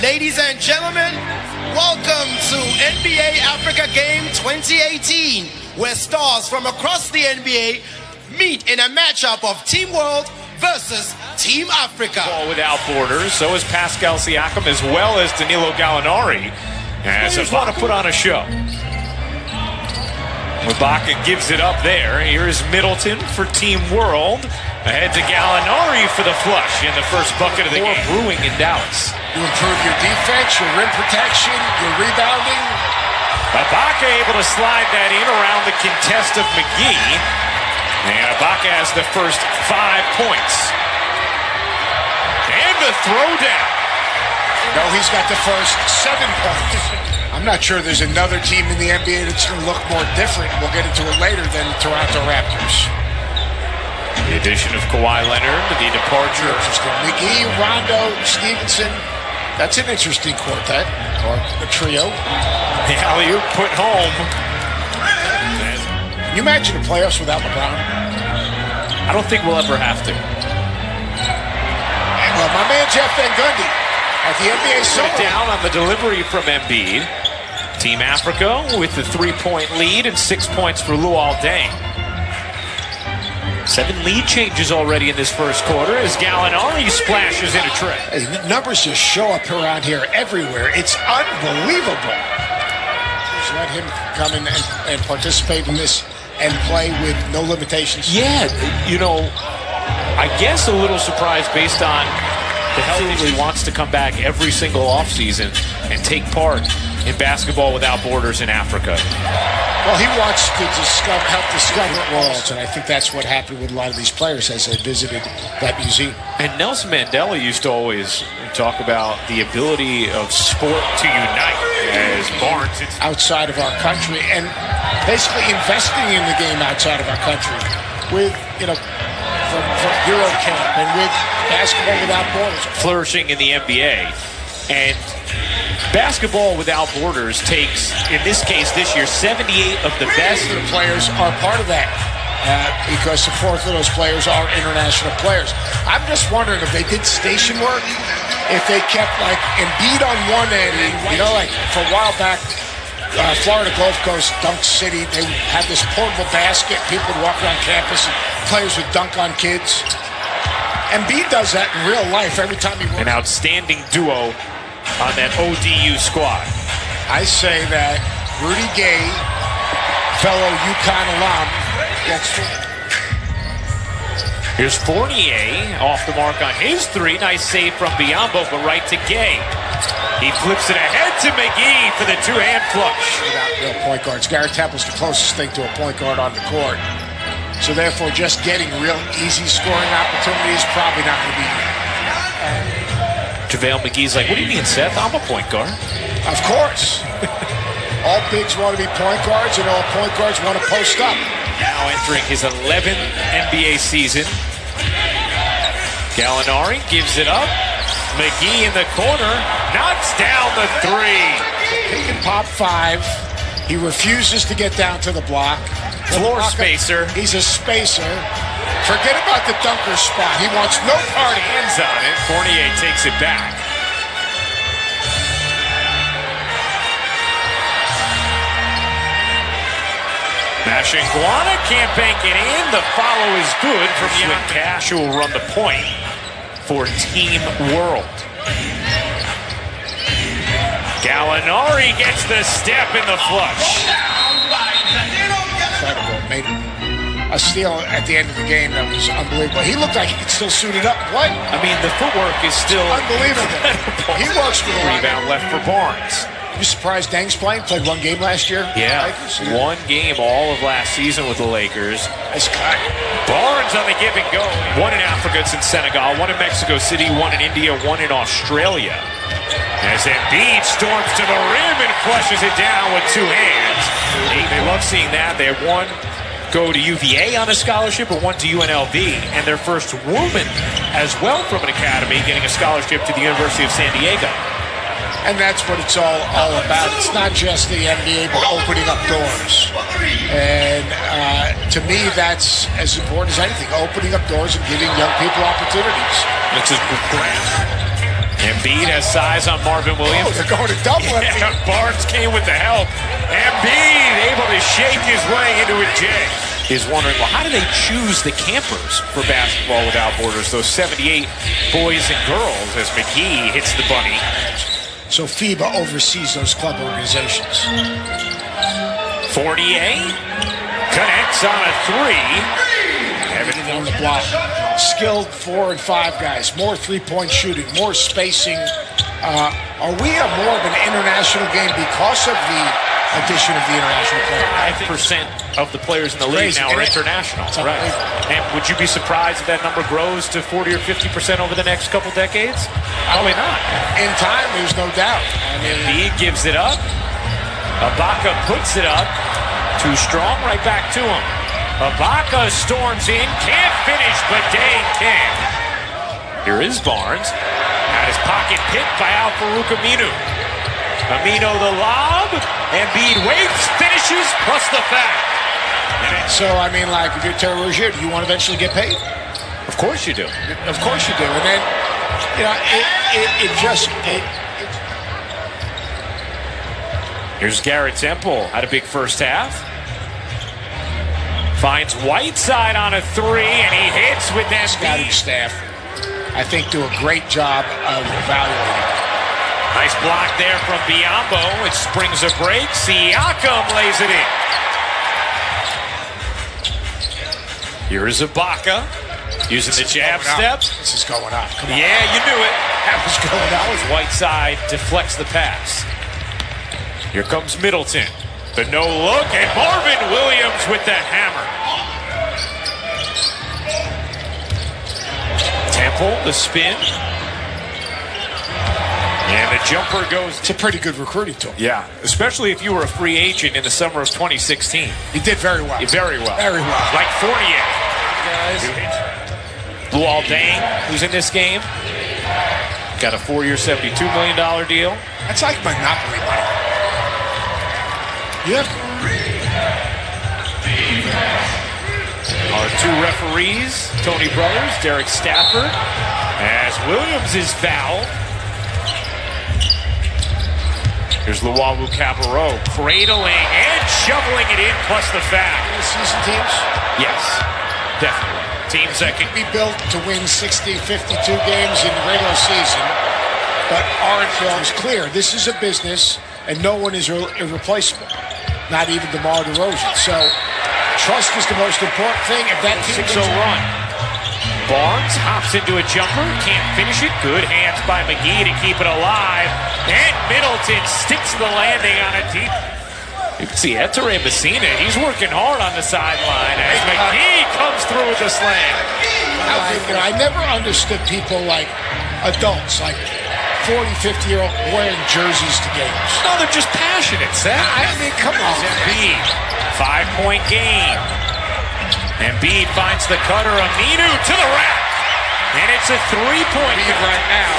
Ladies and gentlemen, welcome to NBA Africa Game 2018, where stars from across the NBA meet in a matchup of Team World versus Team Africa. Ball without borders, so is Pascal Siakam as well as Danilo Gallinari. As they want to put on a show. Ibaka gives it up there. Here's Middleton for Team World. Ahead to Gallinari for the flush in the first bucket of the game. Brewing in Dallas. You improve your defense, your rim protection, your rebounding. Ibaka able to slide that in around the contest of McGee. And Ibaka has the first 5 points. And the throwdown. No, he's got the first 7 points. I'm not sure there's another team in the NBA that's going to look more different. We'll get into it later than the Toronto Raptors. The addition of Kawhi Leonard, the departure. Interesting. McGee, Rondo, Stevenson. That's an interesting quartet, or a trio. The alley-oop put home. Can you imagine the playoffs without LeBron? I don't think we'll ever have to. Well, my man Jeff Van Gundy at the NBA Summer. Down on the delivery from Embiid. Team Africa with the 3-point lead and 6 points for Luol Deng. 7 lead changes already in this first quarter as Gallinari splashes in a tray. The numbers just show up around here everywhere. It's unbelievable. Just let him come in and participate in this and play with no limitations. Yeah, you know, I guess a little surprised based on the health he wants to come back every single offseason and take part in basketball without borders in Africa. Well, he wants to help discover worlds, and I think that's what happened with a lot of these players as they visited that museum. And Nelson Mandela used to always talk about the ability of sport to unite as Barnes. Outside of our country, and basically investing in the game outside of our country with, you know, from Euro Camp and with basketball without borders. Flourishing in the NBA. And basketball without borders takes, in this case this year, 78 of the best. The players are part of that because the fourth of those players are international players. I'm just wondering if they did station work, if they kept like Embiid on one end, and, you know, like for a while back, Florida Gulf Coast, Dunk City, they had this portable basket. People would walk around campus and players would dunk on kids. Embiid does that in real life every time he works. An outstanding duo on that ODU squad. I say that Rudy Gay, fellow UConn alum, gets through. Here's Fournier off the mark on his 3. Nice save from Biyombo, but right to Gay. He flips it ahead to McGee for the 2-hand flush. Without real point guards. Garrett Temple's the closest thing to a point guard on the court. So therefore, just getting real easy scoring opportunities probably not going to be. JaVale McGee's like, what do you mean, Seth? I'm a point guard. Of course. All bigs want to be point guards, and all point guards want to post up. Now entering his 11th NBA season. Gallinari gives it up. McGee in the corner, knocks down the 3. He can pop 5. He refuses to get down to the block. Floor spacer. He's a spacer. Forget about the dunker spot. He wants no part. Hands on it. Fournier takes it back. Mashingwana can't bank it in. The follow is good from Young Cash, who will run the point for Team World. Gallinari gets the step in the flush. Incredible. Made a steal at the end of the game that was unbelievable. He looked like he could still suit it up. What? I mean, the footwork is still unbelievable. He works with a rebound left for Barnes. You surprised Deng's playing? Played 1 game last year? Yeah, 1 game all of last season with the Lakers. Nice cut. Barnes on the give and go. 1 in Africa, it's in Senegal. 1 in Mexico City. 1 in India. 1 in Australia. As Embiid storms to the rim and flushes it down with 2 hands. They love seeing that. They have 1 go to UVA on a scholarship and 1 to UNLV. And their first woman as well from an academy getting a scholarship to the University of San Diego. And that's what it's all about. It's not just the NBA, but opening up doors. And to me, that's as important as anything. Opening up doors and giving young people opportunities. It's a great. Embiid has size on Marvin Williams. Oh, they're going to double him. Yeah, Barnes came with the help. Embiid able to shake his way into a J. Is wondering, well, how do they choose the campers for Basketball Without Borders, those 78 boys and girls, as McGee hits the bunny. So FIBA oversees those club organizations. Fournier connects on a three. Everything on the block. Skilled 4 and 5 guys. More three-point shooting. More spacing. Are we a more of an international game because of the addition of the international player? 5% of the players in the league now are international. Right. And would you be surprised if that number grows to 40 or 50% over the next couple decades? Probably not. In time, there's no doubt. He gives it up. Ibaka puts it up. Too strong, right back to him. Ibaka storms in, can't finish, but Dane can. Here is Barnes. Had his pocket picked by Al-Farouq Aminu. Amino the lob. Embiid waits, finishes, plus the foul. So, I mean, like, if you're Terry Rozier, do you want to eventually get paid? Of course you do. Of course you do. And then, you know, Here's Garrett Temple. Had a big first half. Finds Whiteside on a three, and he hits with that scouting staff. I think do a great job of evaluating. Nice block there from Biyombo. It springs a break. Siakam lays it in. Here is Ibaka using the jab step. This is going up. Come on. Yeah, you knew it. That was going up. Whiteside deflects the pass. Here comes Middleton. The no look, and Marvin Williams with the hammer. Temple, the spin. And the jumper goes. It's a pretty good recruiting tool. Yeah, especially if you were a free agent in the summer of 2016. He did very well. Very well. Very well. Like Fournier. Guys. Luol Deng, who's in this game. Got a 4-year, $72 million deal. That's like monopoly money. You have our two referees, Tony Brothers, Derek Stafford, as Williams is fouled. Here's Luwawu Cabarrot cradling and shoveling it in, plus the foul. Season teams? Yes, definitely. Teams that can be built to win 60, 52 games in the regular season, but aren't as clear. This is a business, and no one is irreplaceable. Not even DeMar DeRozan. So, trust is the most important thing. If that 6-0 run. Barnes hops into a jumper, can't finish it. Good hands by McGee to keep it alive. And Middleton sticks the landing on a deep. You can see Ettore Messina. He's working hard on the sideline as McGee comes through with the slam. I never understood people like adults, like 40, 50-year-old wearing jerseys to games. No, they're just passionate, Seth. I mean, come on. Embiid, 5-point game. Embiid finds the cutter, Aminu to the rack. And it's a 3-point game right now.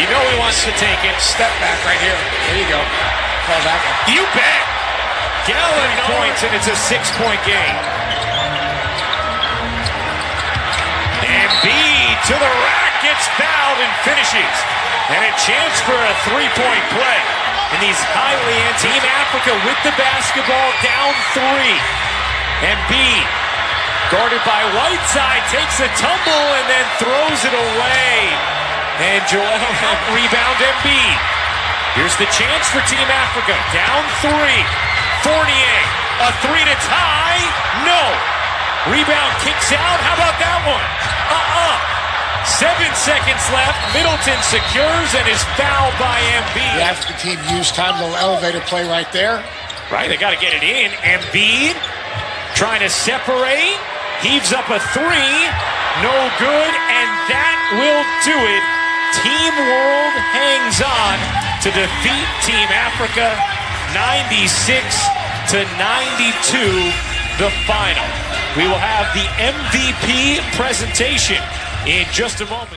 You know he wants to take it. Step back right here. There you go. Call that one. You bet. Gallen points, and it's a 6-point game. Embiid to the rack, gets fouled and finishes. And a chance for a 3-point play. And these highly Team Africa with the basketball down 3. Embiid, guarded by Whiteside, takes a tumble and then throws it away. And Joel rebound Embiid. Here's the chance for Team Africa. Down 3. Fournier, a 3 to tie. No. Rebound kicks out. How about that one? 7 seconds left. Middleton secures and is fouled by Embiid. The African team used time, little elevator play right there. Right, they got to get it in. Embiid trying to separate. Heaves up a 3. No good, and that will do it. Team World hangs on to defeat Team Africa 96-92, the final. We will have the MVP presentation in just a moment.